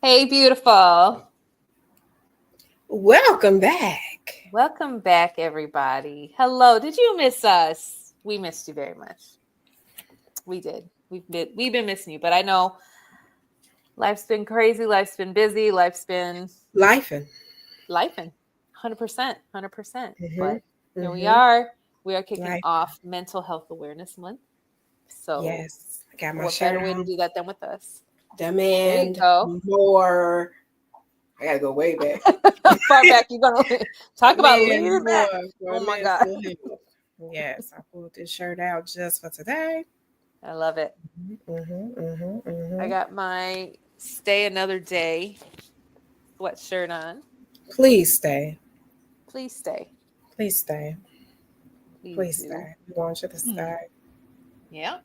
Hey, beautiful. Welcome back. Welcome back, everybody. Hello. Did you miss us? We missed you very much. We did. We've been missing you, but I know life's been crazy. Life's been busy. Life's been Lifing. lifing. 100%. 100%. Mm-hmm. But here we Mm-hmm. are. We are kicking Life. off Mental Health Awareness Month. So, Yes. I got my what shirt better way to on. do that than with us? There you Demand go. more. I gotta go way back. Far back. You're going to talk about Demand leaning more back. for Oh, my God. mental health. Yes, I pulled this shirt out just for today. I love it. Mm-hmm, mm-hmm, I mm-hmm. got my Stay Another Day sweatshirt on. Please stay. Please stay. Please stay. Please Please do. stay. We want you to Hmm. stay. Yeah.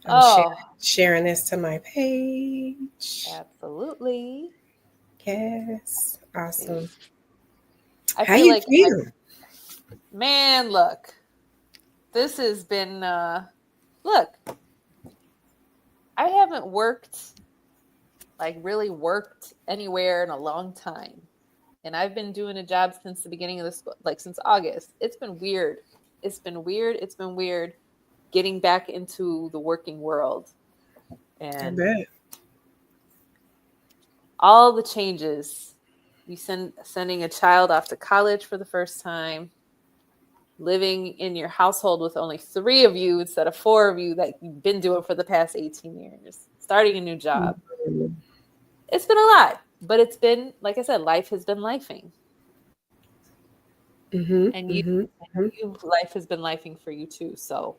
I'm Oh, sharing this to my page. absolutely. Yes. Awesome. I How feel you like, feel? man, look, this has been, look, I haven't really worked anywhere in a long time. And I've been doing a job since the beginning of this, since August. It's been weird. It's been weird. It's been weird getting back into the working world. I And bet. all the changes, sending a child off to college for the first time, living in your household with only 3 of you instead of 4 of you that you've been doing for the past 18 years, starting a new job. Mhm. It's been a lot, but it's been, like I said, life has been lifing. Mhm. And Mhm. Mhm. life has been lifing for you too. So,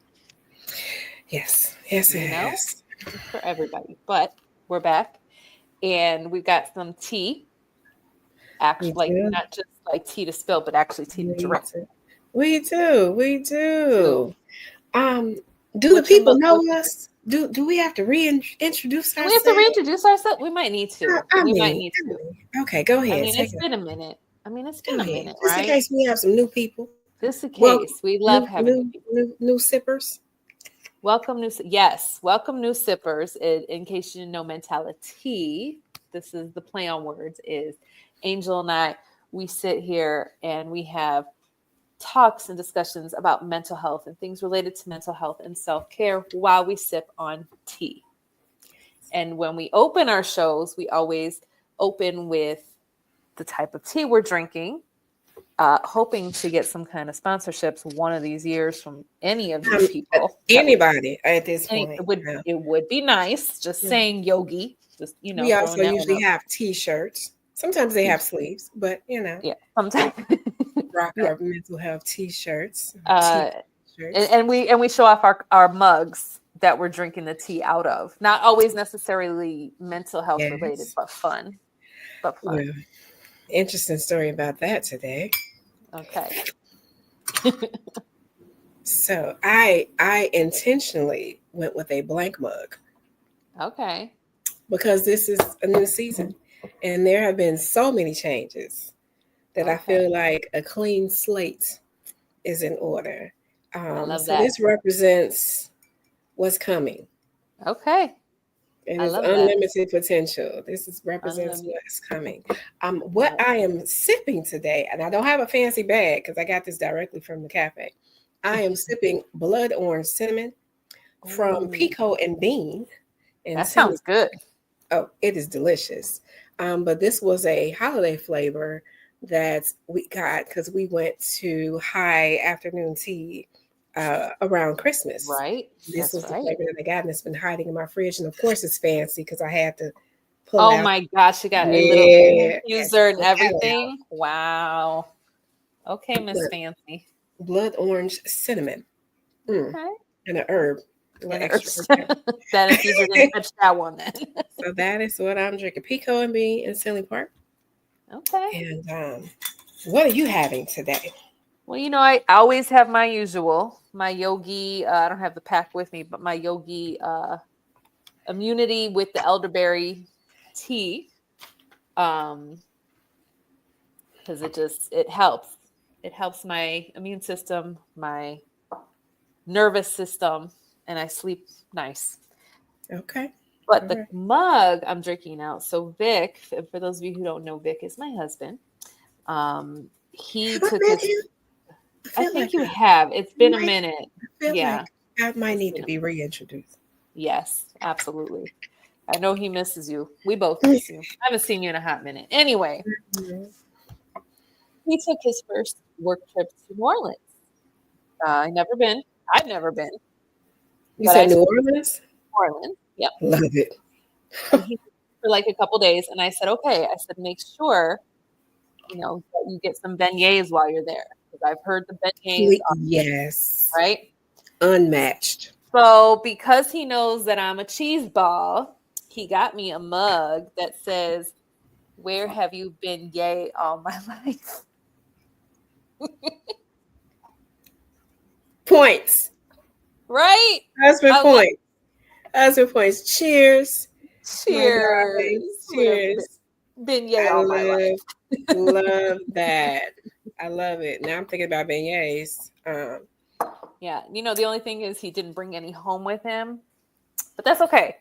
Yes. Yes, it you know, has. it's for everybody. But we're back and we've got some tea, We actually, like do. not just like tea to spill, but actually tea to We drink do. We do. We too. do. Um, do the What you people mo- know what you us? Do we have to reintroduce Do we have to ourselves? reintroduce ourselves? We might need to. I We might mean, need to. okay, go I ahead. mean, Take it's it. been a minute. It's Go been a ahead. minute, Just in right? case we have some new people. Just in Welcome, case. We love having new people. new sippers. Welcome new sippers. In case you didn't know, mentality. This is the play on words. Is Angel and I. We sit here and we have talks and discussions about mental health and things related to mental health and self care while we sip on tea. And when we open our shows, we always open with the type of tea we're drinking, hoping to get some kind of sponsorships one of these years from any of these Um, people. Anybody at this point. Yeah. It would be nice. Just Yeah. saying yogi, just We throwing also that one usually up. have T-shirts. Sometimes they have sleeves, but Yeah, sometimes. rock Yeah. our mental health T-shirts, Uh, T-shirts. and we show off our mugs that we're drinking the tea out of. Not always necessarily mental health related, Yes. but fun. But fun. Well, interesting story about that today. Okay. So I intentionally went with a blank mug Okay. because this is a new season, and there have been so many changes that I Okay. feel like a clean slate is in order. I love So that. this represents what's coming. Okay. It I is love that. unlimited potential. This is represents Unlimited. what's coming. What Yeah. I am sipping today, and I don't have a fancy bag because I got this directly from the cafe. I am sipping blood orange cinnamon from Ooh, Pico and Bean in that Cindy. sounds good. Oh, it is delicious. But this was a holiday flavor that we got because we went to high afternoon tea around Christmas. Right. This That's was the right. flavor that I got, and it's been hiding in my fridge. And of course, it's fancy because I had to pull Oh out. my gosh, you got a little Yeah, had to infuser and pull that out. everything. Wow. Okay, Miss But Fancy. blood orange cinnamon Okay. and an herb, a little And extra. that infuser didn't touch that one then. So that is what I'm drinking. Pico and Bean in Silly Park. Okay. And what are you having today? Well, I always have my usual, my yogi. I don't have the pack with me, but my yogi immunity with the elderberry tea. Um, because it helps. It helps my immune system, my nervous system, and I sleep nice. Okay. But All the right. mug I'm drinking out. So Vic, for those of you who don't know, Vic is my husband. He Have I took met his. him? I I feel like think you I have. It's been a might. minute. I feel Yeah, like I might it's need been to a be minute. reintroduced. Yes, absolutely. I know he misses you. We both miss you. I haven't seen you in a hot minute. Anyway, Mhm. he took his first work trip to New Orleans. I never been. I've never been, You but I said New took Orleans? New Orleans. Yep. Love it. And he for like a couple days, and I said, okay. I said, make sure that you get some beignets while you're there because I've heard the beignets are Yes. right. Unmatched. So because he knows that I'm a cheese ball, he got me a mug that says, "Where have you been, yay, all my life?" Points. Right? Husband I love. points. Husband points. Cheers, my Cheers. darling. Where have Cheers. been yay I all my love, life? love that. I love it. Now I'm thinking about beignets. Yeah. The only thing is he didn't bring any home with him, but that's okay.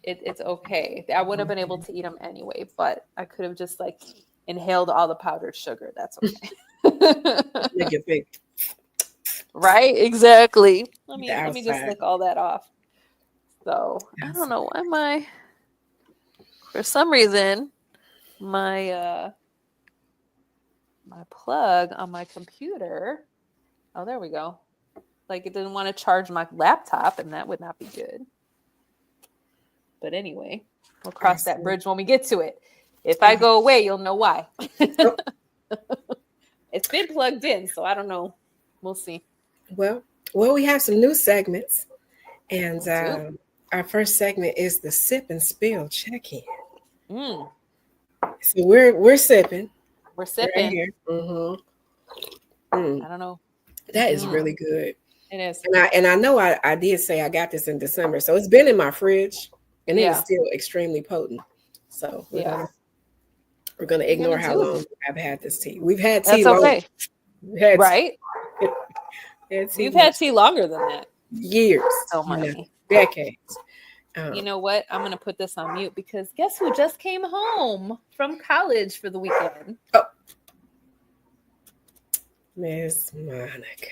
It's okay. I wouldn't have been able to eat them anyway, but I could have just like inhaled all the powdered sugar. That's okay. Make it big. Right? Exactly. Let The me just outside. lick all that off. So I don't Outside. know why for some reason my plug on my computer. Oh, there we go. Like it didn't want to charge my laptop, and that would not be good. But anyway, we'll I cross that see. bridge when we get to it. If I Okay. go away, you'll know why. Oh, It's been plugged in, so I don't know. We'll see. well, we have some new segments, and We do. our first segment is the sip and spill check-in. Mm, So we're sipping we're right sipping. here. Mm, I don't know. that is Mm-hmm. really good. It is. And I know I did say I got this in December, so it's been in my fridge, and it is Yeah. still extremely potent. So Yeah. we're gonna We're ignore gonna how do long it. I've had this tea. We've had tea That's long. okay. We've had Right? had tea You've had much tea longer than that. years, So money. decades. You Um, know what? I'm gonna put this on mute because guess who just came home from college for the weekend? oh, Miss Monica,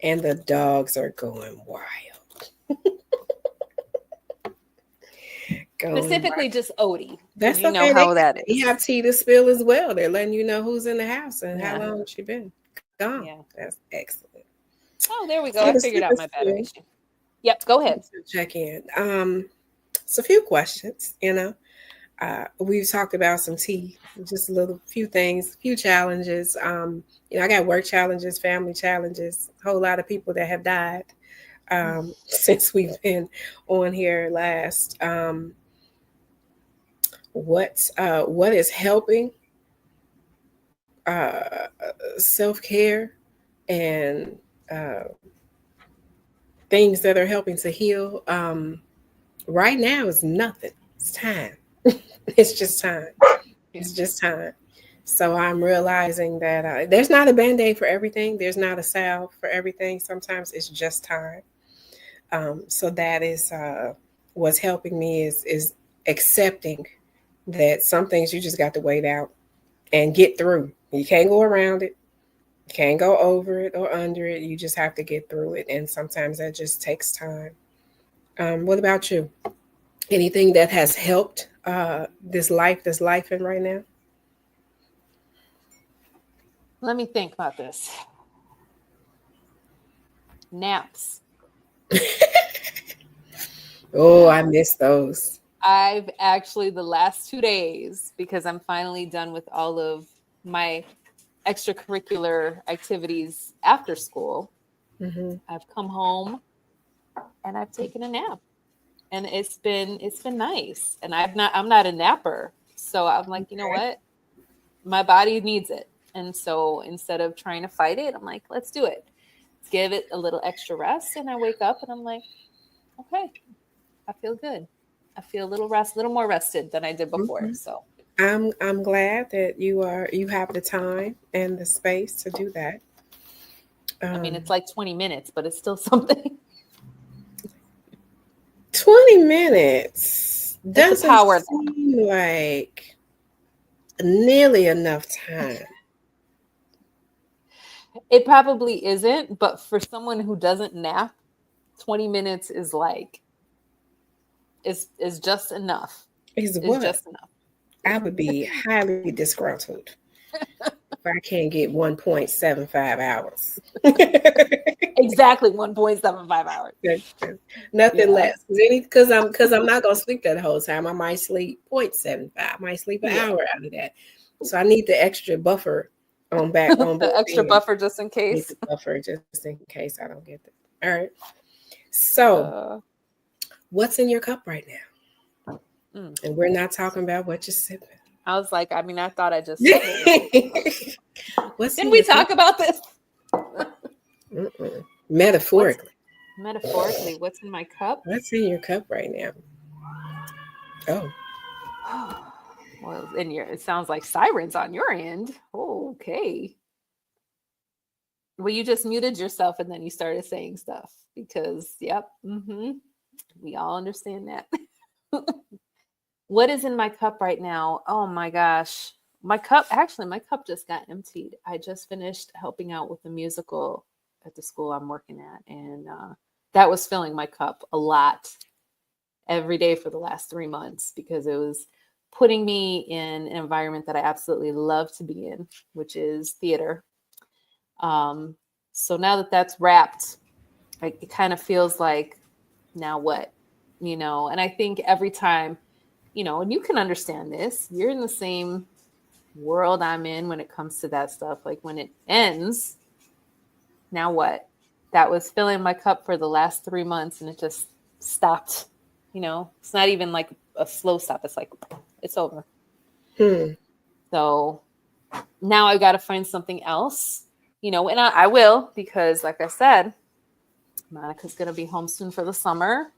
and the dogs are going wild, going wild. Specifically just Odie, because That's you know okay. how that They is. have tea to spill as well. They're letting you know who's in the house and how Yeah. long she been gone. Yeah. That's excellent. Oh, there we go. So I the figured sip out and my battery spill, issue. Yep, go ahead. check in. It's a few questions. We've talked about some tea, just a little few things, few challenges. I got work challenges, family challenges, a whole lot of people that have died since we've been on here last. What is helping self care and uh, things that are helping to heal? Right now is nothing. It's time. It's just time. Yeah. It's just time. So I'm realizing that there's not a band-aid for everything. There's not a salve for everything. Sometimes it's just time. So that is what's helping me is accepting that some things you just got to wait out and get through. You can't go around it. You can't go over it or under it. You just have to get through it. And sometimes that just takes time. What about you? Anything that has helped this life in right now? Let me think about this. Naps. Oh, I Naps. miss those. I've actually the last 2 days because I'm finally done with all of my extracurricular activities after school. Hmm. I've come home and I've taken a nap, and it's been nice. And I'm not a napper, so I'm like, you know Okay. what, my body needs it, and so instead of trying to fight it, I'm like, let's do it. Let's give it a little extra rest, and I wake up and I'm like, okay, I feel good. I feel a little more rested than I did before. Hmm. So I'm glad that you have the time and the space to do that. I mean, Um, it's like 20 minutes, but it's still something. 20 minutes It's a doesn't power nap. seem like nearly enough time. It probably isn't, but for someone who doesn't nap, 20 minutes is like is just enough. Is Is what? just enough. I would be highly disgruntled if I can't get 1.75 hours. Exactly 1.75 hours. Nothing Yeah. less. Because I'm not gonna sleep that whole time. I might sleep 0.75. I might sleep an Yeah. hour out of that. So I need the extra buffer on back on The both extra ends. buffer just in I need case. the buffer just in case I don't get that. All right. So Uh, what's in your cup right now? mm. And we're not talking about what you're sipping. I was like, I mean, I thought I just said it. What's Didn't in we your cup? talk about this? What's Metaphorically. metaphorically, what's in my cup? What's in your cup right now? Oh, Well, it sounds like sirens on your end. Oh, okay. Well, you just muted yourself and then you started saying stuff because, yep, we all understand that. What is in my cup right now? Oh my gosh. My cup just got emptied. I just finished helping out with the musical at the school I'm working at. And that was filling my cup a lot every day for the last 3 months because it was putting me in an environment that I absolutely love to be in, which is theater. So now that that's wrapped, it kind of feels like, now what? And I think every time, and you can understand this, you're in the same world I'm in when it comes to that stuff. Like when it ends, now what? That was filling my cup for the last 3 months and it just stopped. It's not even like a slow stop. It's like, it's over. So now I got to find something else, and I will, because like I said, Monica's going to be home soon for the summer.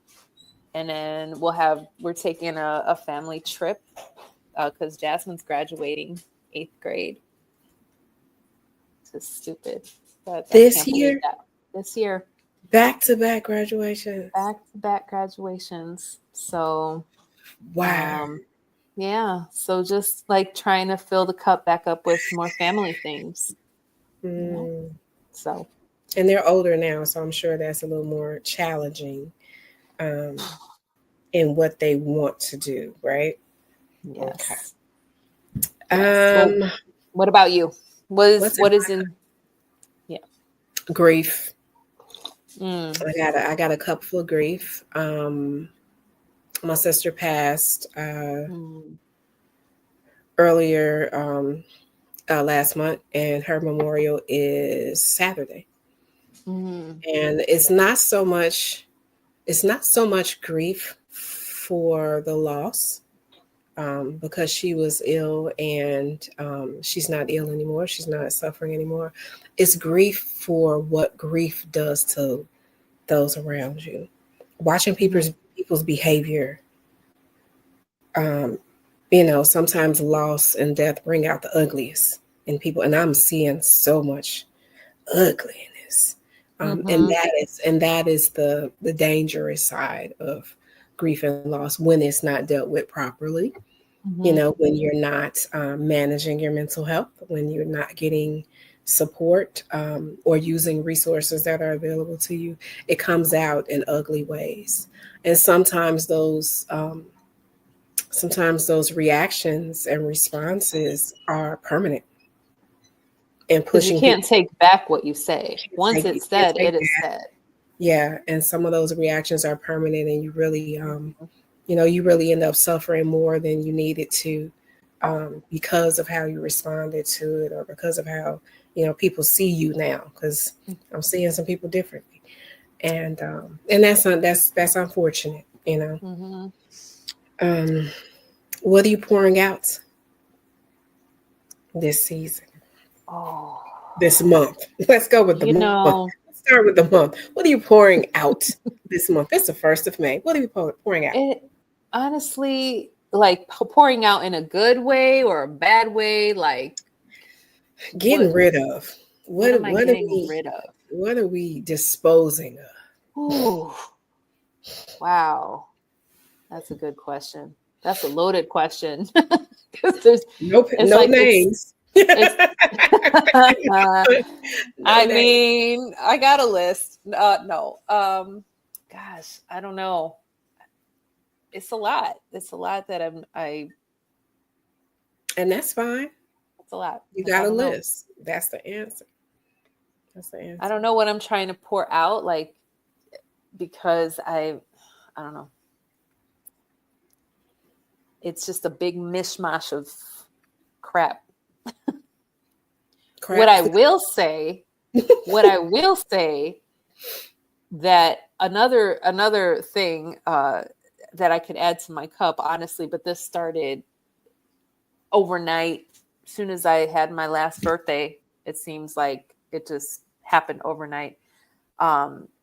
And then we're taking a family trip because Jasmine's graduating 8th grade. It's stupid. But I this can't believe year, that. This year. back-to-back graduations. Back-to-back graduations. So, Wow. yeah. So just like trying to fill the cup back up with more family things. So. And they're older now, so I'm sure that's a little more challenging in what they want to do, right? Yes. Okay. Yes. Well, what about you? What is in? Yeah. Grief. I got a cup full of grief. My sister passed earlier last month, and her memorial is Saturday. And it's not so much grief for the loss, because she was ill and she's not ill anymore. She's not suffering anymore. It's grief for what grief does to those around you. Watching people's behavior. Sometimes loss and death bring out the ugliest in people, and I'm seeing so much ugliness. And that is the dangerous side of grief and loss when it's not dealt with properly. When you're not managing your mental health, when you're not getting support or using resources that are available to you, it comes out in ugly ways. And sometimes those reactions and responses are permanent and Because you pushing can't people. take back what you say. Once You it's can't said, take it is that. said. Yeah, and some of those reactions are permanent, and you really, you really end up suffering more than you needed to, because of how you responded to it, or because of how people see you now. Because I'm seeing some people differently, and that's unfortunate. What are you pouring out this season? Oh, This month. Let's go with the month. Let's start with the month. What are you pouring out this month? It's the 1st of May. What are you pouring out? it honestly, like pouring out in a good way or a bad way, like Getting rid of. what am I getting rid of? What are we disposing of? Ooh, wow. That's a good question. That's a loaded question. There's, No, it's no like names. it's No I names. mean, I got a list. No. Gosh, I don't know. It's a lot. It's a lot that And that's fine. it's a lot. You Like I got a don't know. list. That's the answer. That's the I answer. don't know what I'm trying to pour out, like, because I don't know. It's just a big mishmash of crap. What Crap. I will say, what I will say that another thing that I could add to my cup, honestly, but this started overnight. As soon as I had my last birthday, it seems like it just happened overnight.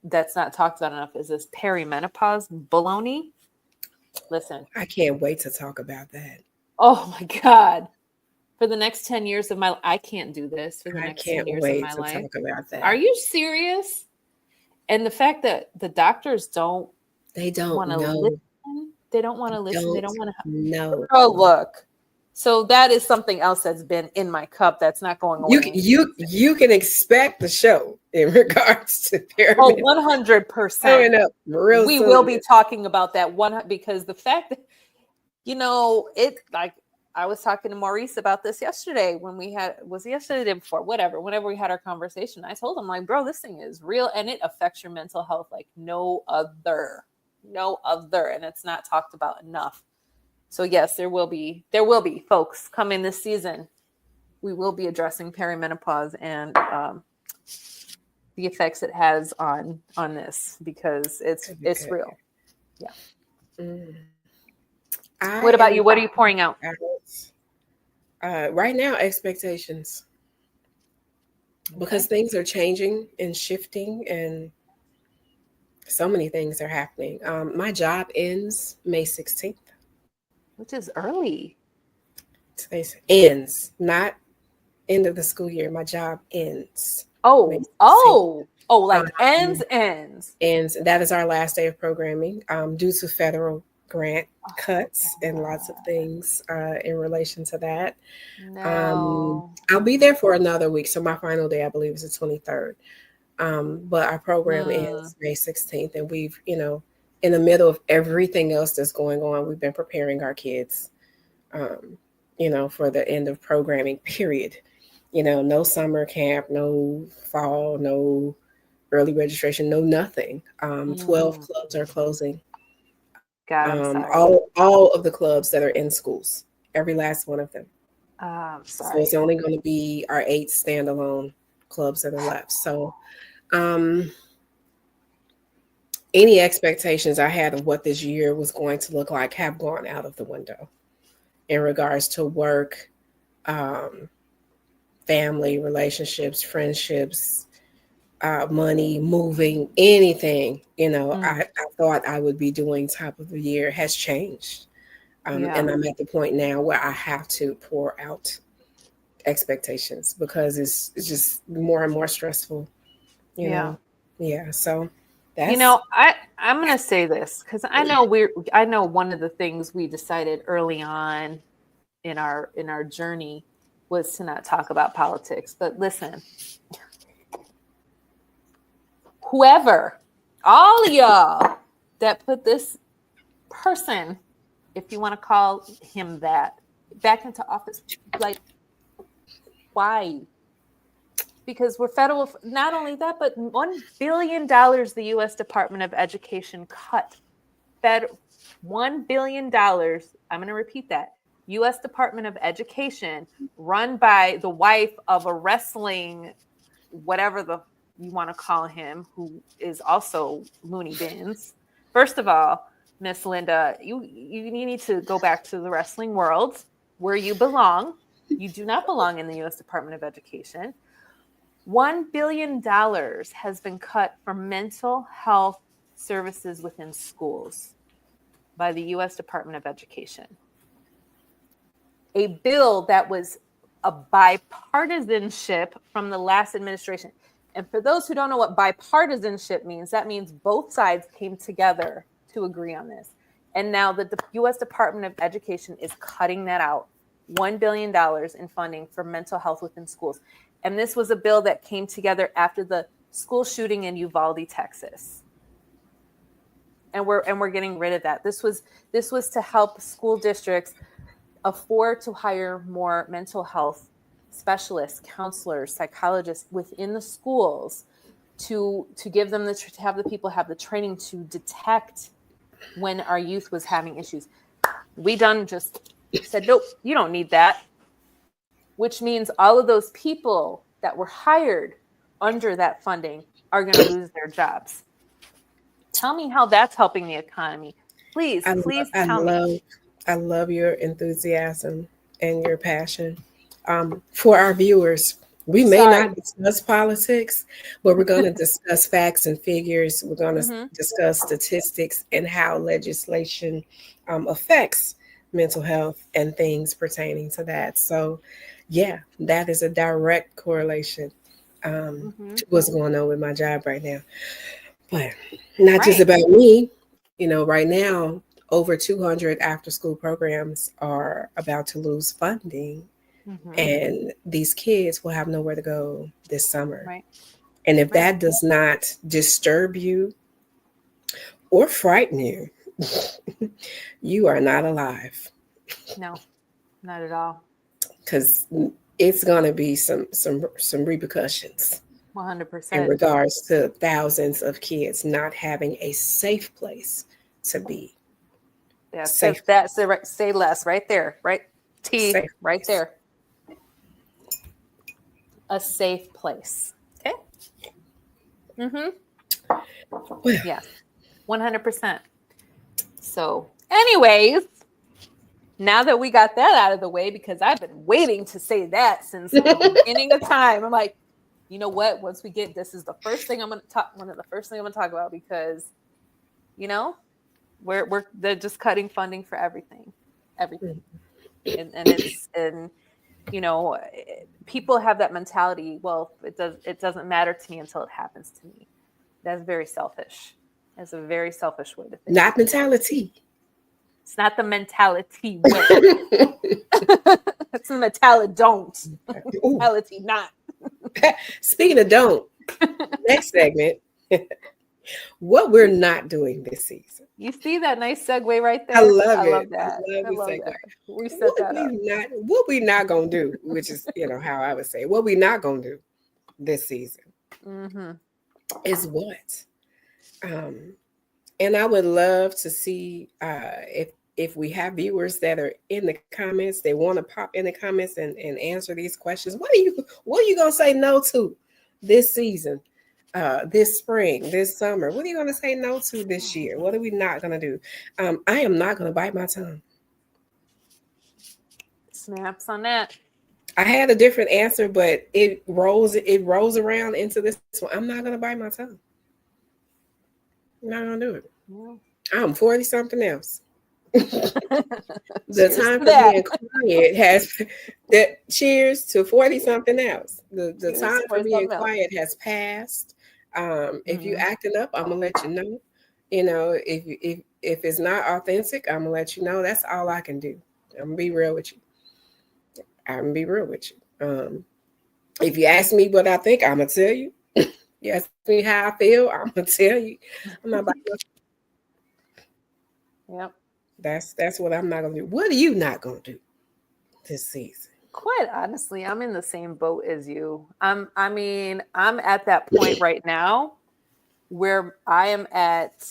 That's not talked about enough is this perimenopause baloney. Listen, I can't wait to talk about that. oh my God. For the next 10 years of my I can't do this for the I next 10 can't years of wait my to life. talk about Are that. you serious? And the fact that the doctors don't They don't want to know. listen, they don't want to listen, they Don't don't want to. know. Oh, look. So that is something else that's been in my cup that's not going You away anytime you soon. you can expect the show in regards to Oh, pyramid 100%. coming up real We will soon. be talking about that one because the fact that, it like I was talking to Maurice about this yesterday when we had, was it yesterday or the day before, whatever, whenever we had our conversation. I told him, like, bro, this thing is real and it affects your mental health like no other. No other. And it's not talked about enough. So yes, there will be folks coming this season. We will be addressing perimenopause and the effects it has on this because it's Could be it's good. real. Yeah. Mm. I What about am you? What are you pouring out? right now expectations because Okay. things are changing and shifting and so many things are happening. My job ends May 16th. Which is early. Today's ends, not end of the school year. My job ends May Oh, 16th. like ends. And that is our last day of programming due to federal grant cuts and lots of things in relation to that. No. I'll be there for another week. So my final day, I believe, is the 23rd. But our program Hmm. ends May 16th. And we've, in the middle of everything else that's going on, we've been preparing our kids, for the end of programming, period. No summer camp, no fall, no early registration, no nothing. 12 Mm. clubs are closing. God, I'm sorry. All of the clubs that are in schools, every last one of them. I'm So it's sorry. only going to be our 8 standalone clubs that are left. So um, any expectations I had of what this year was going to look like have gone out of the window in regards to work, um, family, relationships, friendships, money, moving, anything, Mm. I thought I would be doing top of the year has changed. Yeah. And I'm at the point now where I have to pour out expectations because it's just more and more stressful, you Yeah. know. Yeah, so that's I'm gonna say this because I know one of the things we decided early on in our journey was to not talk about politics. But listen, whoever, all of y'all that put this person, if you want to call him that, back into office, like, why? Because we're federal. Not only that, but $1 billion the U.S. Department of Education cut. Fed $1 billion. I'm going to repeat that. U.S. Department of Education, run by the wife of a wrestling, whatever you want to call him, who is also loony bins. First of all, Miss Linda, you need to go back to the wrestling world where you belong. You do not belong in the U.S. Department of Education. $1 billion has been cut from mental health services within schools by the U.S. Department of Education. A bill that was a bipartisanship from the last administration. And for those who don't know what bipartisanship means, that means both sides came together to agree on this. And now the U.S. Department of Education is cutting that out, $1 billion in funding for mental health within schools. And this was a bill that came together after the school shooting in Uvalde, Texas. And we're getting rid of that. This was to help school districts afford to hire more mental health specialists, counselors, psychologists within the schools to give them to have the people have the training to detect when our youth was having issues. We done just said, nope, you don't need that. Which means all of those people that were hired under that funding are going to lose their jobs. Tell me how that's helping the economy. Please tell me. I love your enthusiasm and your passion. For our viewers, we may not discuss politics, but we're going to discuss facts and figures. We're going to discuss statistics and how legislation affects mental health and things pertaining to that. So, yeah, that is a direct correlation to what's going on with my job right now. But not just about me. You know, right now, over 200 after school programs are about to lose funding. And these kids will have nowhere to go this summer. Right. And if that does not disturb you or frighten you, you are not alive. No, not at all. Because it's going to be some repercussions. 100%. In regards to thousands of kids not having a safe place to be. Yeah, safe. That's the right. Say less, right there, right? T, safe right place. There. A safe place. Okay. Well, yeah, 100%. So, anyways, now that we got that out of the way, because I've been waiting to say that since the beginning of time, I'm like, you know what? Once we get this, is the first thing I'm going to talk. One of the first things I'm going to talk about, because, you know, they're just cutting funding for everything, and it's, and you know, people have that mentality. Well, it doesn't matter to me until it happens to me. That's very selfish. That's a very selfish way to think. Not mentality. It's not the mentality way. It's the mentality don't. Mentality not. Speaking of don't, next segment. What we're not doing this season. You see that nice segue right there? I love it. Love that. I love that. We set that up. What we not gonna do, which is, you know, how I would say, what we not gonna do this season is what? And I would love to see if we have viewers that are in the comments, they want to pop in the comments and answer these questions. What are you gonna say no to this season? This spring, this summer? What are you going to say no to this year? What are we not going to do? I am not going to bite my tongue. Snaps on that. I had a different answer, but it rolls around into this one. I'm not going to bite my tongue. I'm not going to do it. Yeah. I'm 40 something else. The time for being quiet has that. Cheers to 40 something else. The time for being quiet has passed. If you acting up, I'm gonna let you know. You know, if it's not authentic, I'm gonna let you know. That's all I can do. I'm gonna be real with you. If you ask me what I think, I'm gonna tell you. You ask me how I feel, I'm gonna tell you. I'm not about to. Yep. That's what I'm not gonna do. What are you not gonna do this season? Quite honestly, I'm in the same boat as you. I'm at that point right now where I am at,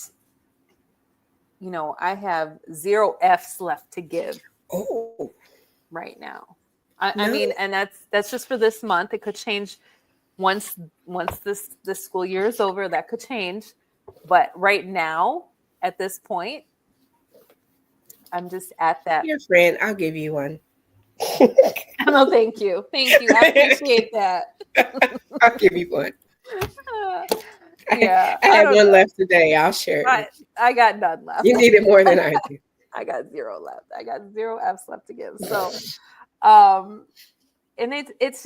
you know, I have 0 F's left to give. Oh, right now. I mean, and that's just for this month. It could change once this school year is over. That could change, but right now, at this point, I'm just at that. Your friend, I'll give you one. No, thank you. I appreciate that. I'll give you one. Yeah, I have one left today. I'll share it. I got none left. You need it more than I do. I got 0 left. I got 0 F's left to give. So, and it's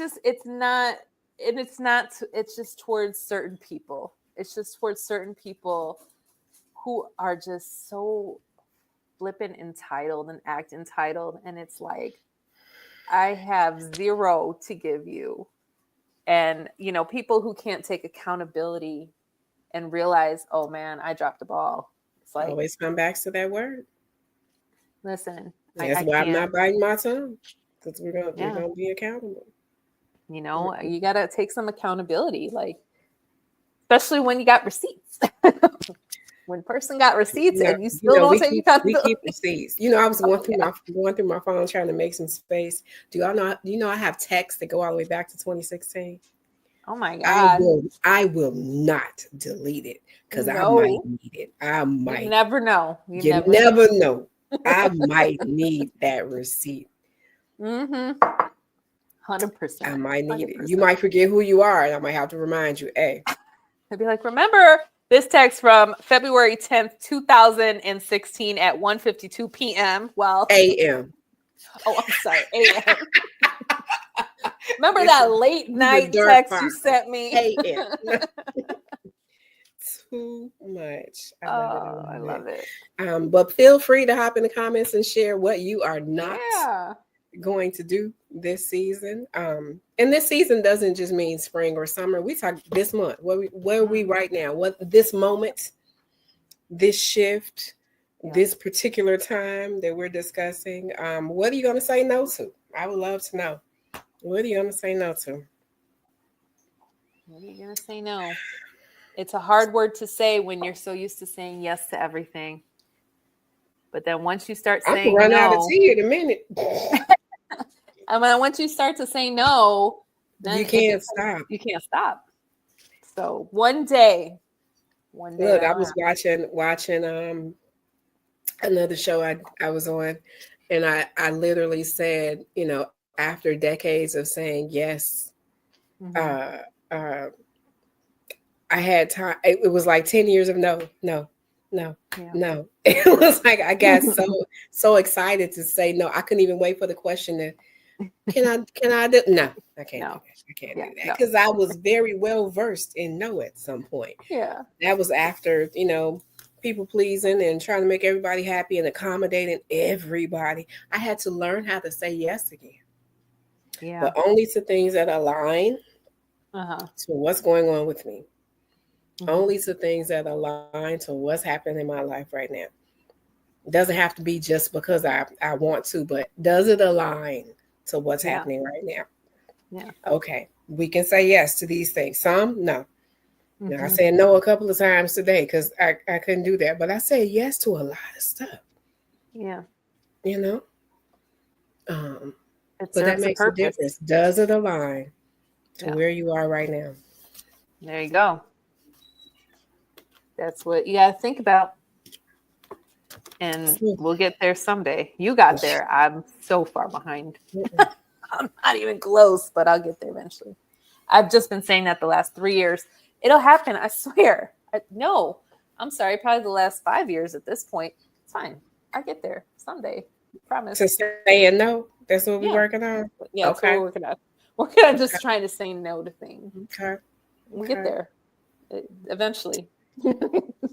just towards certain people. It's just towards certain people who are just so flippin' entitled and act entitled. And it's like, I have zero to give you. And, people who can't take accountability and realize, oh man, I dropped the ball. It's like, Always come back to that word. listen, That's I why I'm can't. not biting my tongue, because we're Yeah. gonna be accountable. You got to take some accountability, like, especially when you got receipts. When person got receipts and you still don't take accountability. We keep receipts. I was going through my phone trying to make some space. Do y'all know? I have texts that go all the way back to 2016. Oh my God. I will not delete it because I No. might need it. I might. You never know. You never know. I might need that receipt. 100%. I might need 100%. it. You might forget who you are, and I might have to remind you, hey. I'd be like, remember this text from February 10th, 2016 at 1:52 p.m. Well, a.m. Oh, I'm sorry, a.m. Remember that late night text you sent me? a.m. Too much. I love it. But feel free to hop in the comments and share what you are not going to do this season. And this season doesn't just mean spring or summer. We talk this month. Where are we right now? What this moment, this shift, this particular time that we're discussing? What are you going to say no to? I would love to know. What are you going to say no to? What are you going to say no? It's a hard word to say when you're so used to saying yes to everything. But then once you start saying run no, out of tea in a minute. And then once you start to say no, then you can't stop. You can't stop. So one day. Look, I was watching another show I was on, and I literally said, after decades of saying yes, I had time. It was like 10 years of no. It was like I got so excited to say no. I couldn't even wait for the question to, can I do? No, I can't do that. I can't do that because I was very well versed in no at some point. Yeah, that was after people pleasing and trying to make everybody happy and accommodating everybody. I had to learn how to say yes again. Yeah, but only to things that align to what's going on with me. Only to things that align to what's happening in my life right now. It doesn't have to be just because I want to, but does it align to what's happening right now? Yeah. Okay. We can say yes to these things. Some, no. I said no a couple of times today because I couldn't do that. But I said yes to a lot of stuff. Yeah. But that makes a difference. Does it align to where you are right now? There you go. That's what you got to think about. And we'll get there someday. You got there. I'm so far behind. I'm not even close, but I'll get there eventually. I've just been saying that the last 3 years. It'll happen. I swear. No, I'm sorry. Probably the last 5 years at this point. It's fine. I'll get there someday. Promise. To saying no. That's what we're working on. Yeah, that's what we're working on. We're gonna just trying to say no to things. Okay. We'll get there eventually.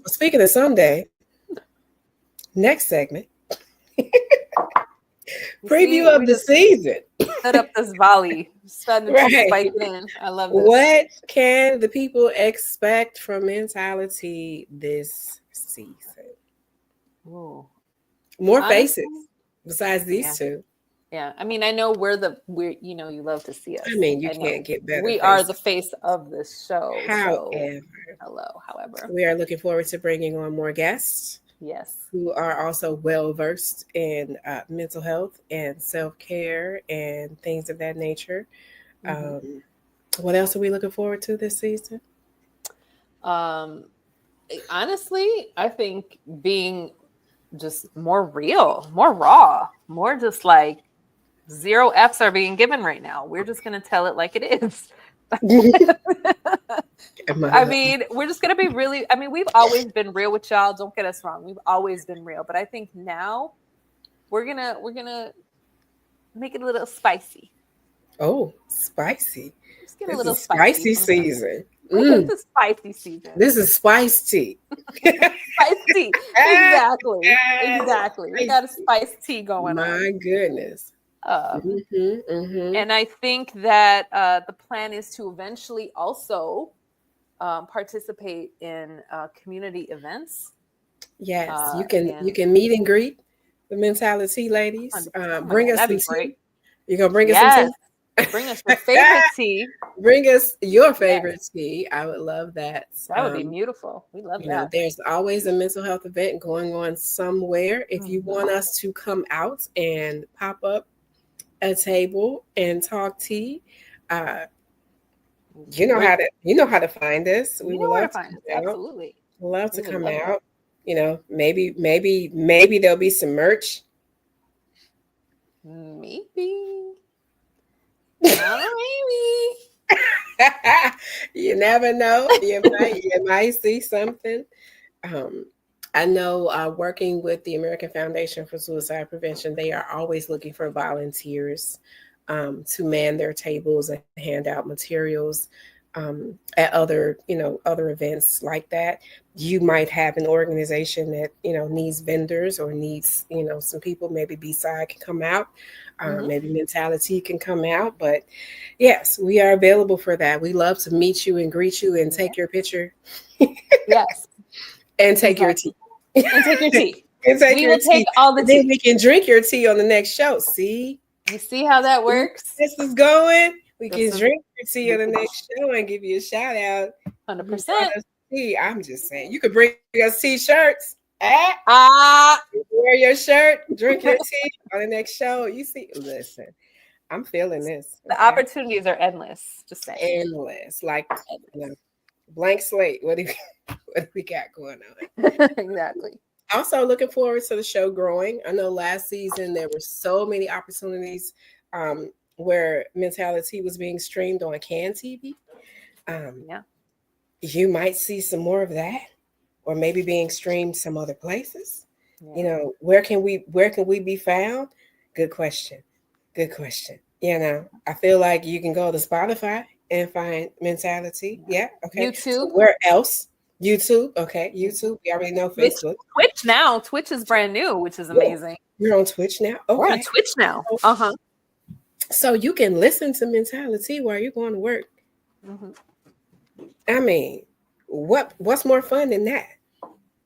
Speaking of someday, next segment. Preview of the season. Set up this volley. Starting to spike it in. I love this. What can the people expect from Mentality this season? Ooh. More faces besides these two. Yeah, I mean, I know we're you love to see us. I mean, you can't get better. We are the face of this show. However, we are looking forward to bringing on more guests. Yes. Who are also well versed in mental health and self-care and things of that nature. What else are we looking forward to this season? Honestly, I think being just more real, more raw, more just like zero F's are being given right now. We're just going to tell it like it is. I mean, we're just going to be really, we've always been real with y'all. Don't get us wrong. We've always been real. But I think now we're going to make it a little spicy. Oh, spicy. Just get a little spicy season. Mm, It's a spicy season. this is spice tea. Spiced tea. Exactly. Exactly. We got a Spicy. spiced tea going on. My goodness. Um, Mm-hmm. and I think that the plan is to eventually also participate in community events. Yes, you And can meet and greet the Mentality ladies. 100%. Oh my Bring God, us that'd some be tea. great. You're gonna bring us some Yes. tea. Bring us your favorite tea. Bring us your Yes. favorite tea. I would love that. That would be beautiful. We love You know, that. there's always a mental health event going on somewhere. If you Mhm. want us to come out and pop up a table and talk tea, uh, Great. you know how to find us. We You would know where to love to find us. come out. Absolutely. Love We to would come love that. out. You know, maybe there'll be some merch. Maybe. Not a maybe. You never know. You might see something. Um, I know working with the American Foundation for Suicide Prevention, they are always looking for volunteers to man their tables and hand out materials at other, other events like that. You might have an organization that, needs vendors or needs, some people, maybe B-Side can come out, Hmm. maybe Mentality can come out. But yes, we are available for that. We love to meet you and greet you and Yeah. take your picture Yes. and take your Exactly. tea. And take your tea. And take We your will take tea. all the And then tea. we can drink your tea on the next show. See? You see how that See where works? this is going. We This can is drink your tea on the next show and give you a shout out. You brought 100%. us tea. I'm just saying. You could bring us t-shirts. Ah, Wear your shirt, drink your tea on the next show. You see, listen, I'm feeling this. the Okay. opportunities are endless. Just saying. Endless. Like, you Endless. know, blank slate. What do we got going on? Exactly. Also looking forward to the show growing. I know last season there were so many opportunities where Mentality was being streamed on Can TV. Um, Yeah. you might see some more of that, or maybe being streamed some other places. You Yeah. know, where can we be found? Good question. Good question. You know, I feel like you can go to Spotify and find Mentality. Yeah. Yeah. Okay. So YouTube. where else? YouTube. Okay. Mhm. YouTube. We already know Twitch. Facebook. Twitch now. Twitch is brand new, which is Ooh, amazing. you're on Twitch now. We're on Okay. Twitch now. So, Uh-huh. so you can listen to Mentality while you're going to work. Hmm. I mean, what's more fun than that?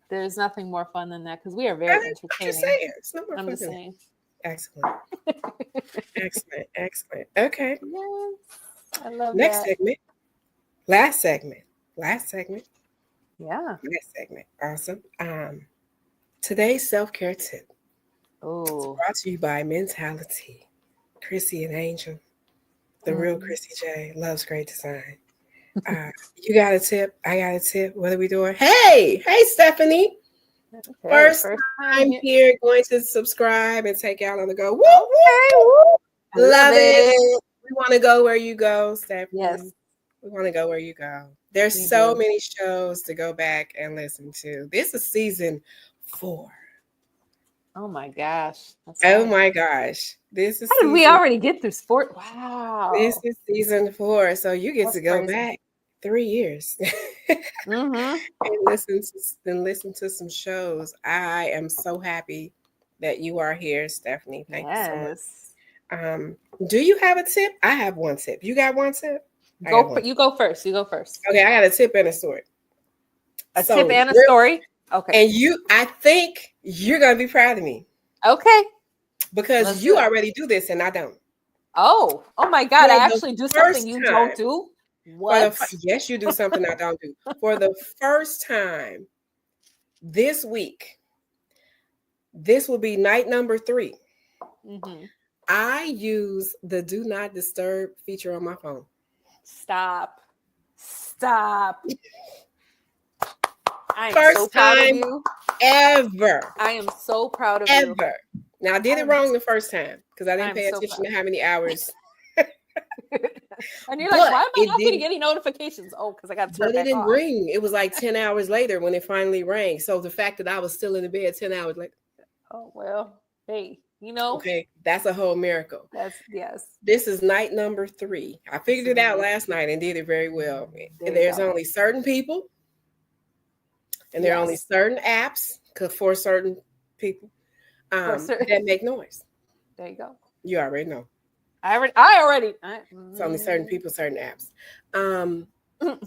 There's nothing more fun than that because we are I'm very just entertaining. saying. It's no more I'm fun just than that. saying. Excellent. Excellent. Excellent. Okay. Yes. I love Next that. segment. Last segment. Last segment. Yeah. Last segment. Awesome. Today's self-care tip is Oh. brought to you by Mentality. Chrissy and Angel. The real Mm. Chrissy J loves great design. You got a tip. I got a tip. What are we doing? Hey, Stephanie. Hey, First first time time here. here, going to subscribe and take out on the go. Woo, Okay. woo, Woo. I love love it. it. We want to go where you go, Yes, Stephanie. We want to go where you go. There's we so do. many shows to go back and listen to. This is season 4. Oh my gosh. That's Oh right. my gosh. This is How did we season already get through sport? this Wow. is season 4. So you get That's to go crazy. back 3 years. Mm-hmm. And listen to some shows. I am so happy that you are here, Stephanie. Thank you so much. Yes. Um, do you have a tip? I have one tip. You got one tip? I got one. You go first. You go first. Okay, I got a tip and a story. A tip So, and a story. Okay. and I think you're gonna be proud of me Okay. because Let's do you it. already do this and I don't. Oh. Oh my God. For I the actually do something first you time, don't do. What? yes, you do something I don't do. For the first time this week, this will be night number 3. Mm-hmm. I use the do not disturb feature on my phone. Stop. Stop. I am so First proud of time you. ever. I am so proud of you. Ever. Now I did it wrong the first time because I didn't I'm pay so attention proud. to how many hours. And you're like, But why am I it not getting didn't. any notifications? Oh, because I got to turn But it back didn't on. ring. It was like 10 hours later when it finally rang. So the fact that I was still in the bed 10 hours later. Oh, well, hey, You know, Okay, that's a whole miracle. yes. This is night number 3. I This figured is it out amazing. last night and did it very well. There And you there's go. only certain people, and there are only Yes. certain apps for certain people For certain. that make noise. There you go. You already know. I already. It's only certain people, certain apps.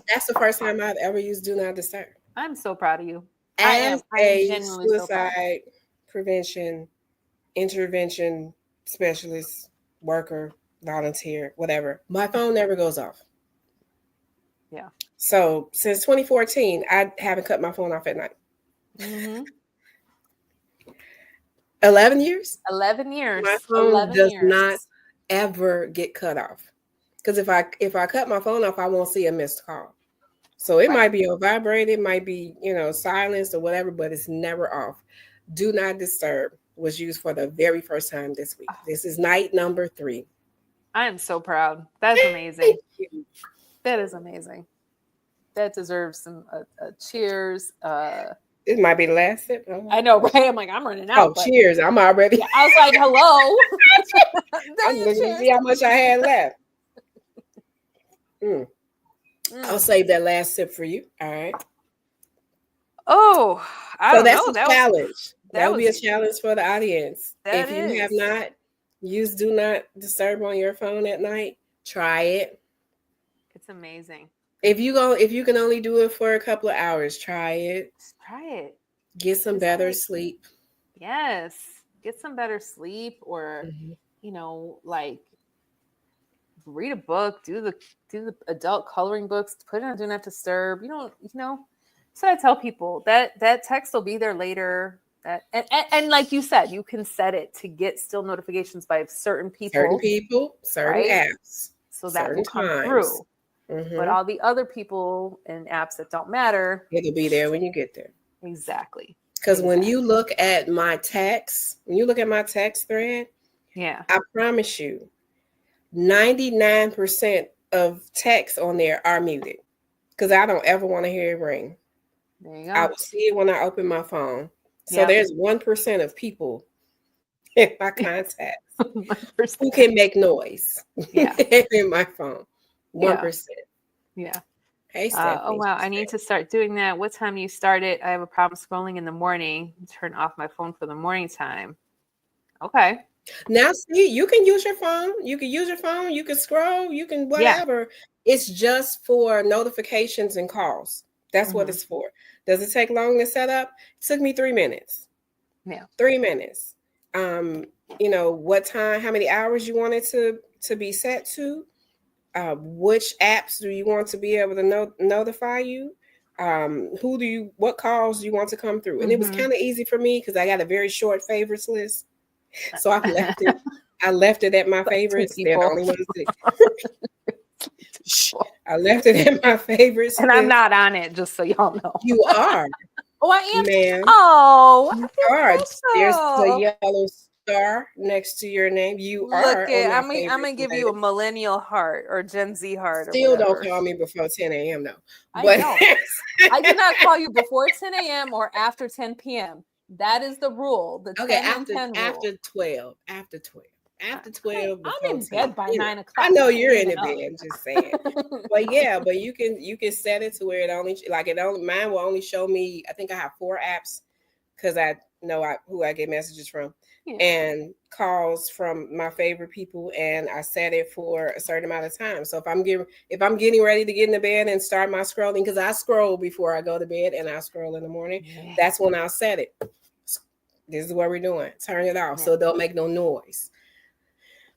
That's the first time I've ever used Do Not Disturb. I'm so proud of you. As I am a genuinely so proud. suicide prevention, intervention specialist, worker, volunteer, whatever, my phone never goes off. Yeah. So since 2014, I haven't cut my phone off at night. Mm-hmm. 11 years? 11 years. My phone 11 does years. not ever get cut off. Because if I cut my phone off, I won't see a missed call. So it might be on vibrate, it might be, silenced or whatever, but it's never off. Do Not Disturb was used for the very first time this week. This is night number 3. I am so proud. That's amazing. That is amazing. That deserves some cheers. This might be the last sip. I know, right? I'm like, I'm running out. Oh, cheers. I'm already. Yeah, I was like, hello. I'm looking to see how much I had left. I'll save that last sip for you. All right. Oh, I don't know. That's a challenge. That would be a easy. challenge for the audience. If you is. have not used Do Not Disturb on your phone at night, try it. It's amazing. If you can only do it for a couple of hours, try it. Just try it. Get some better sleep. Yes. Get some better sleep, or like read a book, do the adult coloring books, put it on Do Not Disturb. So I tell people that text will be there later. That and like you said, you can set it to get still notifications by certain people, certain apps, so that will come through. But all the other people and apps that don't matter, it'll be there when you get there. Exactly. Because when you look at my text, thread, I promise you, 99% of texts on there are muted. Because I don't ever want to hear it ring. There you go. I will see it when I open my phone. So there's 1% of people in my contacts who can make noise in my phone. 1%. Yeah. Hey, Stephanie. Oh, wow. I need to start doing that. What time do you start it? I have a problem scrolling in the morning. Turn off my phone for the morning time. Okay. Now, see, you can use your phone. You can scroll. You can whatever. Yeah. It's just for notifications and calls. That's what it's for. Does it take long to set up? It took me 3 minutes. Yeah. 3 minutes. What time, how many hours you want it to be set to? Which apps do you want to be able to notify you? What calls do you want to come through? And it was kind of easy for me because I got a very short favorites list. So I left it. I left it at my favorites. They're the only ones I left it at my favorites. And I'm not on it, just so y'all know. You are. Oh, I am. Ma'am. Oh, you are. There's the yellow star next to your name. You are. I'm gonna give you a millennial heart or Gen Z heart. Still don't call me before 10 a.m. though. I know. I did not call you before 10 a.m. or after 10 p.m. That is the rule. The 10 and 10 rule. After 12. After 12. I'm in bed by 9 o'clock. I know you're in the bed. I'm just saying. but you can set it to where mine will only show me. I think I have 4 apps because I know who I get messages from. And calls from my favorite people, and I set it for a certain amount of time. So if I'm getting ready to get in the bed and start my scrolling, because I scroll before I go to bed and I scroll in the morning, that's when I'll set it. This is what we're doing. Turn it off so it don't make no noise.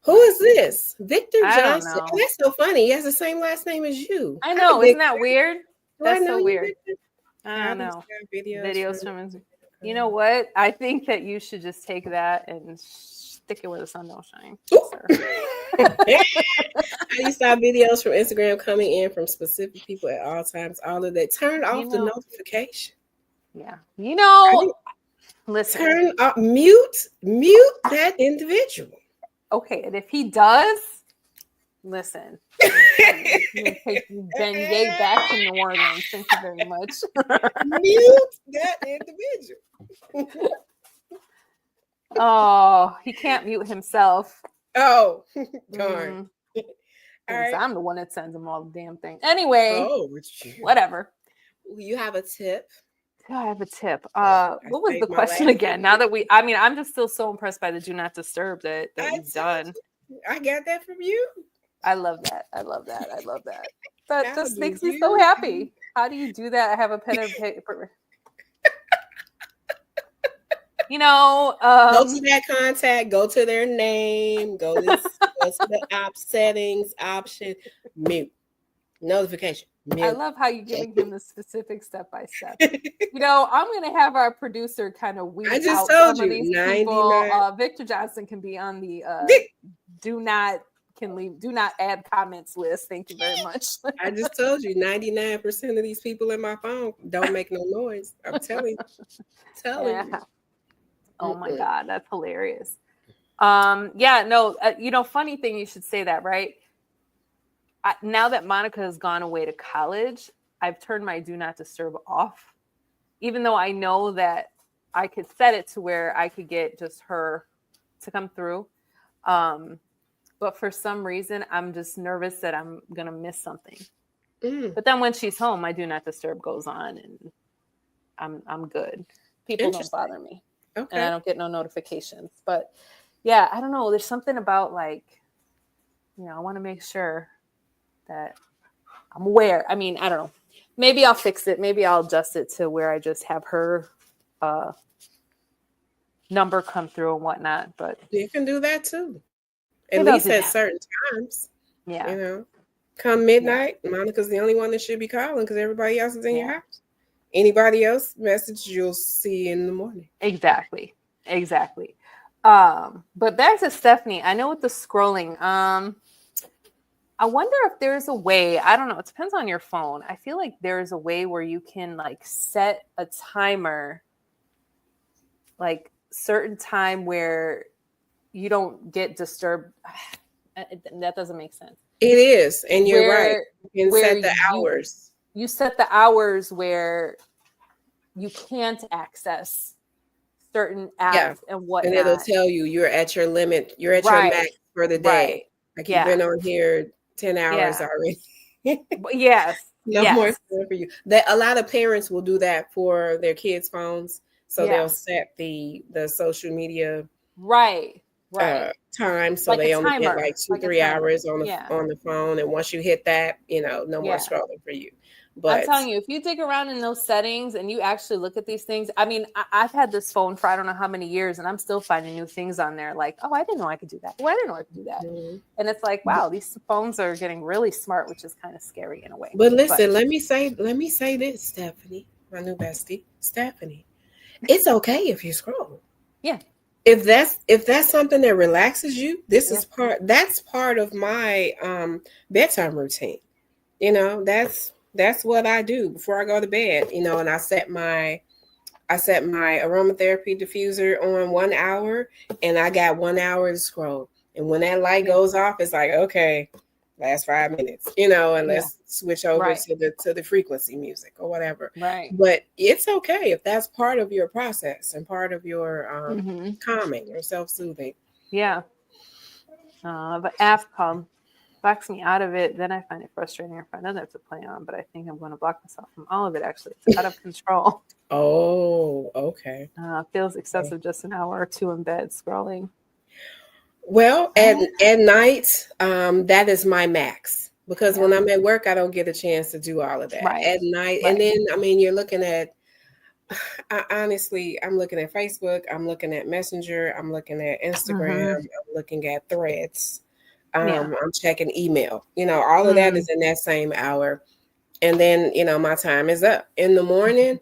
Who is this? Victor Johnson. Oh, that's so funny. He has the same last name as you. I know. Isn't that weird? That's so weird. I don't know. Videos from his. You know what? I think that you should just take that and stick it where the sun don't shine. I saw videos from Instagram coming in from specific people at all times. All of that. Turn off the notification. Yeah. Listen. Turn off, mute that individual. Okay, and if he does, listen. Take Ben Ye back to New Orleans. Thank you very much. Mute that individual. Oh, he can't mute himself. Oh, darn. All Because right. I'm the one that sends him all the damn thing. Anyway, Oh, it's you. whatever. You have a tip? Do I have a tip? I What was the saved my question last again? one. Now that I'm just still so impressed by the do not disturb that I you've told done. you. I got that from you. I love that. I love that. I love that. That How just do makes me so you? happy. How do you do that? I have a pen and paper. Go to that contact, go to their name, go to the app settings option, mute, notification, I mute. love how you're giving him the specific step by step. I'm going to have our producer kind of I weed just out told some of you these people. 99. Victor Johnson can be on the do not add comments list. Thank you very much. I just told you 99% of these people in my phone don't make no noise. I'm telling Yeah. you. Oh my Mm-mm. God, that's hilarious. Funny thing you should say that, right? Now that Monica has gone away to college, I've turned my do not disturb off, even though I know that I could set it to where I could get just her to come through. But for some reason, I'm just nervous that I'm going to miss something. But then when she's home, my do not disturb goes on and I'm good. People don't bother me. Okay. And I don't get no notifications. But yeah, I don't know. There's something about I want to make sure that I'm aware. I mean, I don't know. Maybe I'll fix it. Maybe I'll adjust it to where I just have her number come through and whatnot. But you can do that too. At least at certain times. Yeah. Come midnight, Monica's the only one that should be calling because everybody else is in your house. Anybody else message you'll see in the morning. Exactly. But back to Stephanie. I know with the scrolling, I wonder if there's a way, I don't know, it depends on your phone. I feel like there's a way where you can set a timer, certain time where you don't get disturbed. That doesn't make sense. It is, and you're right. You can set the hours. You set the hours where you can't access certain apps and whatnot. And it'll tell you you're at your limit. You're at your max for the day. Like you've been on here 10 hours already. Yes. No more time for you. A lot of parents will do that for their kids' phones. So they'll set the social media time. So they only get 2-3 hours on the phone. And once you hit that, no more scrolling for you. But I'm telling you, if you dig around in those settings and you actually look at these things, I mean, I've had this phone for I don't know how many years, and I'm still finding new things on there. Like, oh, I didn't know I could do that. Oh, I didn't know I could do that. Mm-hmm. And it's like, wow, these phones are getting really smart, which is kind of scary in a way. But listen, let me say this, Stephanie, my new bestie, Stephanie. It's okay if you scroll. Yeah. If that's something that relaxes you, that's part of my bedtime routine. That's what I do before I go to bed, and I set my aromatherapy diffuser on 1 hour, and I got 1 hour to scroll. And when that light goes off, it's like, okay, last 5 minutes, and let's switch over to the frequency music or whatever. Right. But it's okay if that's part of your process and part of your calming or self-soothing. Yeah. But app backs me out of it, then I find it frustrating if I know that to play on, but I think I'm going to block myself from all of it. Actually, it's out of control. Oh, okay. Feels excessive just an hour or two in bed scrolling. Well, at night, that is my max, because when I'm at work, I don't get a chance to do all of that at night. And then, I mean, you're looking at, honestly, I'm looking at Facebook, I'm looking at Messenger, I'm looking at Instagram, I'm looking at Threads. I'm checking email, all of that is in that same hour. And then, my time is up. In the morning,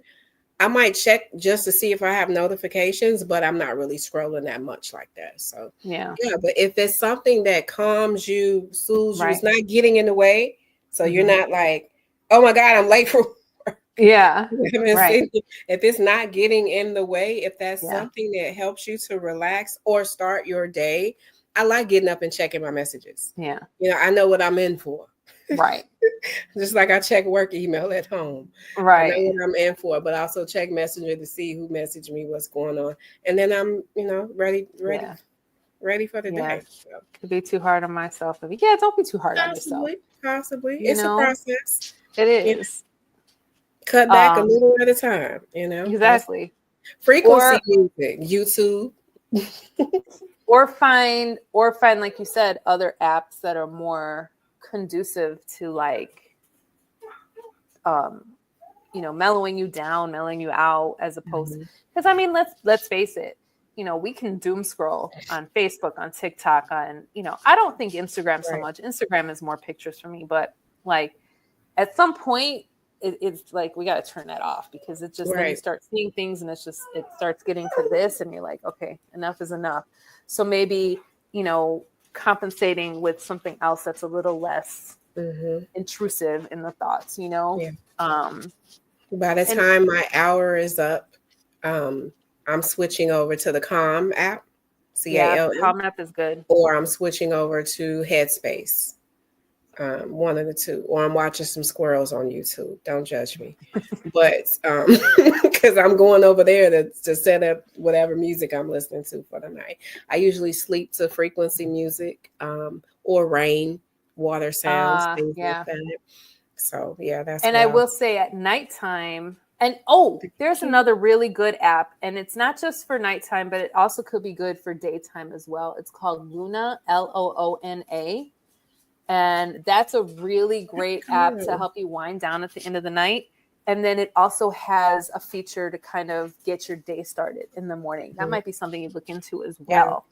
I might check just to see if I have notifications, but I'm not really scrolling that much like that. So, but if it's something that calms you, soothes you, it's not getting in the way. So you're not like, oh my God, I'm late for work. Yeah. If it's not getting in the way, if that's something that helps you to relax or start your day, I like getting up and checking my messages. Yeah. I know what I'm in for. Right. Just like I check work email at home. I know Right. what I'm in for, but I also check Messenger to see who messaged me, what's going on. And then I'm, Yeah. ready for the Yeah. day. So Could be too hard on myself. Yeah, don't be too hard on yourself. possibly. You It's a know, process. it You know, is. cut back a Um, little at a time, That's exactly. frequency Or music, YouTube. or find like you said, other apps that are more conducive to like um mellowing you down, mellowing you out, as opposed, Mhm. because I mean, let's face it, we can doom scroll on Facebook, on TikTok, on, I don't think Instagram so Right. much. Instagram is more pictures for me, but like at some point it's like we got to turn that off, because it's just, then you Right. start seeing things and it starts getting to this, and you're like, okay, enough is enough. So maybe, compensating with something else that's a little less Hmm. intrusive in the thoughts. Yeah. um By the and time my hour is up, um, I'm switching over to the Calm app, yeah, CALM, Calm app is good. or I'm switching over to Headspace. One of the two, or I'm watching some squirrels on YouTube. Don't judge me, but because I'm going over there to set up whatever music I'm listening to for the night. I usually sleep to frequency music, or rain, water sounds, things like Yeah. that. So yeah, that's And what I I'll will say at nighttime, and there's do. another really good app, and it's not just for nighttime, but it also could be good for daytime as well. It's called Luna, Loona. And that's a really great app to Cool. help you wind down at the end of the night. And then it also has a feature to kind of get your day started in the morning. That Mhm. might be something you look into as Yeah, well.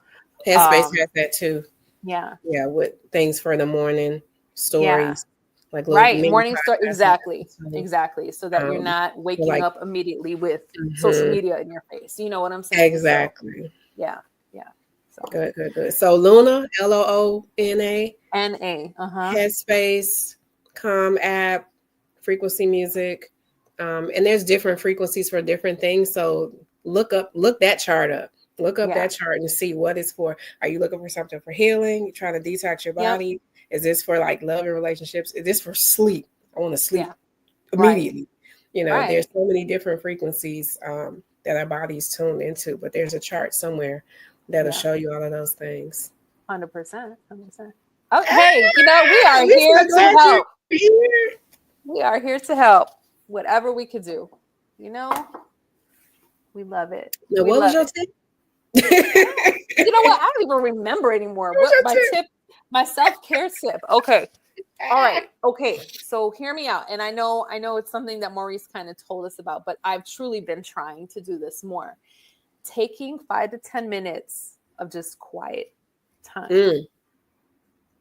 Headspace Um, has that too. yeah. Yeah, with things for the morning, Yeah. stories, like little Right. mini Morning start. podcasts I Exactly. listen to. Exactly. So that you're not For waking like, up immediately with social mhm, media in your face. You know what I'm saying? So exactly. yeah. Yeah. So Good, good, good. So Luna, Loona, NA. Uh-huh. Headspace, Calm app, frequency music. And there's different frequencies for different things. So look that chart up. Look up Yeah. that chart and see what it's for. Are you looking for something for healing? You trying to detox your Yep. body? Is this for like love and relationships? Is this for sleep? I want to sleep Yeah. Right. immediately. There's Right. so many different frequencies that our body's tuned into, but there's a chart somewhere that'll Yeah. show you all of those things. 100%. 100%. Oh, hey, we are We're here so to glad you're help. here. We are here to help. Whatever we could do. You know, we love it. Now, We what was love your it. tip? You know what? I don't even remember anymore. What was What your my tip? tip, my self-care tip. Okay. All right. Okay. So hear me out. And I know it's something that Maurice kind of told us about, but I've truly been trying to do this more. Taking 5 to 10 minutes of just quiet time. Mm,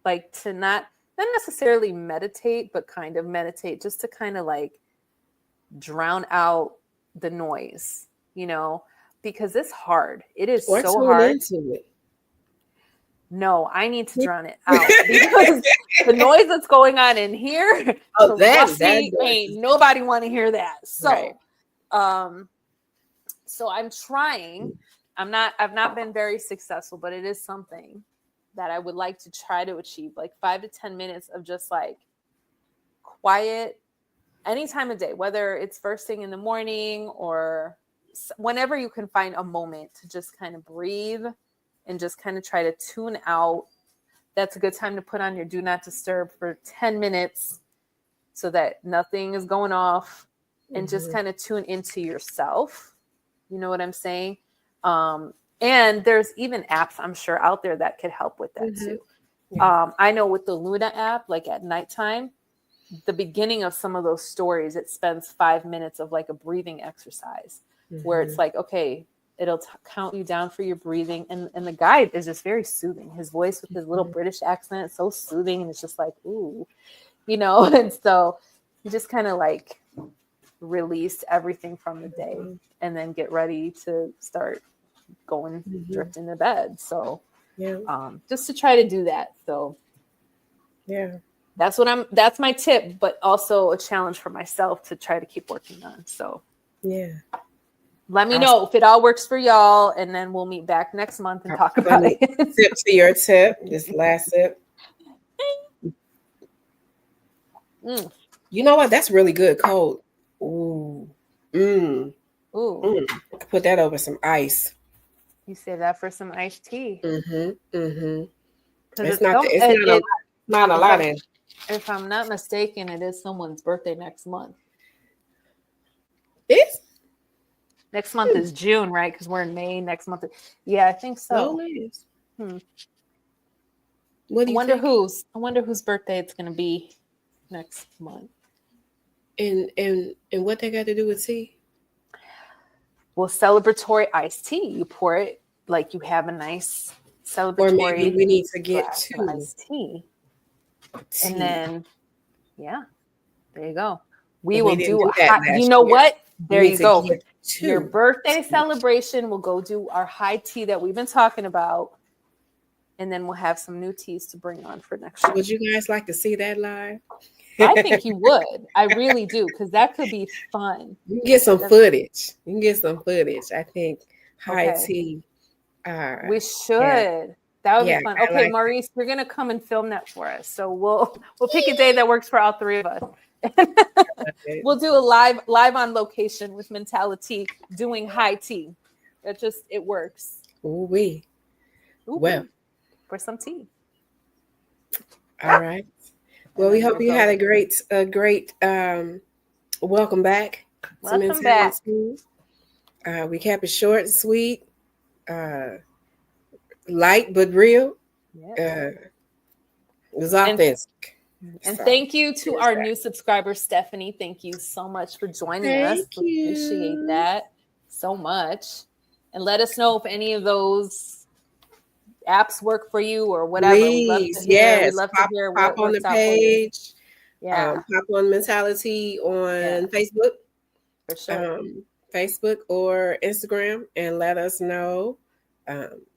Like to not necessarily meditate, but kind of meditate, just to kind of like drown out the noise, because it's hard. It is or so tune hard. into it. No, I need to drown it out, because the noise that's going on in here, Oh, trust that me, does. ain't nobody want to hear that. Right. Um, so I'm trying. I've not been very successful, but it is something that I would like to try to achieve, like 5 to 10 minutes of just like quiet any time of day, whether it's first thing in the morning or whenever you can find a moment to just kind of breathe and just kind of try to tune out. That's a good time to put on your do not disturb for 10 minutes so that nothing is going off, and just kind of tune into yourself. You know what I'm saying? And there's even apps, I'm sure, out there that could help with that too. Yeah. I know with the Luna app, like at nighttime, the beginning of some of those stories, it spends 5 minutes of like a breathing exercise where it's like, okay, it'll count you down for your breathing. And the guy is just very soothing. His voice with his little British accent is so soothing. And it's just like, ooh, and so you just kind of like release everything from the day and then get ready to start going, drifting to bed. So Yeah. just to try to do that. So Yeah. that's my tip, but also a challenge for myself to try to keep working on. So Yeah. let me know if it all works for y'all, and then we'll meet back next month and talk about it. Sip to your tip. This last sip. You know what? That's really good cold. Ooh. Mm. Ooh. Put that over some ice. You say that for some iced tea. Because Because it's not not a lot in. If I'm not mistaken, it is someone's birthday next month. It's Next month is June, right? Because we're in May. Next month, I think so. no, it is. What do you think? I wonder whose birthday it's going to be next month. And what they got to do with tea? Well, celebratory iced tea. You pour it like you have a nice celebratory. Or maybe we need to get to iced tea. And then, there you go. We will do a hot. You know what? There you go. Your birthday celebration. We'll go do our high tea that we've been talking about. And then we'll have some new teas to bring on for next year. Would you guys like to see that live? I think you would. I really do, because that could be fun. You can get some footage. I think high tea. We should. That would be fun. Okay, like Maurice, you're gonna come and film that for us. So we'll pick a day that works for all three of us. We'll do a live on location with Mentality doing high tea. It works. Ooh wee. Well, for some tea. All right. Well, we hope you had a great welcome back. Welcome back. We kept it short and sweet, light but real. It was authentic. And thank you to our new subscriber, Stephanie. Thank you so much for joining us. We appreciate that so much. And let us know if any of those apps work for you or whatever. Please, We'd love to hear pop on the page. Pop on Mentality on Facebook. For sure. Facebook or Instagram, and let us know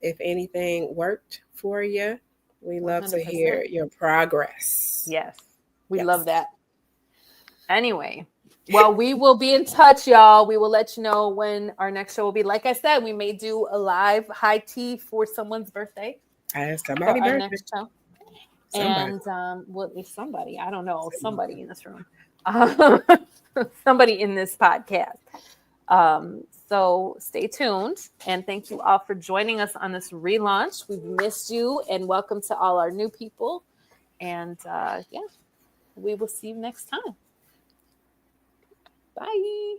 if anything worked for you. We love 100%. To hear your progress. Yes, we love that. Anyway, well, we will be in touch, y'all. We will let you know when our next show will be. Like I said, we may do a live high tea for someone's birthday. Somebody's birthday. Our next show. Somebody. And somebody, I don't know, somebody in this room, somebody in this podcast. So stay tuned, and thank you all for joining us on this relaunch. We've missed you, and welcome to all our new people. And we will see you next time. Bye.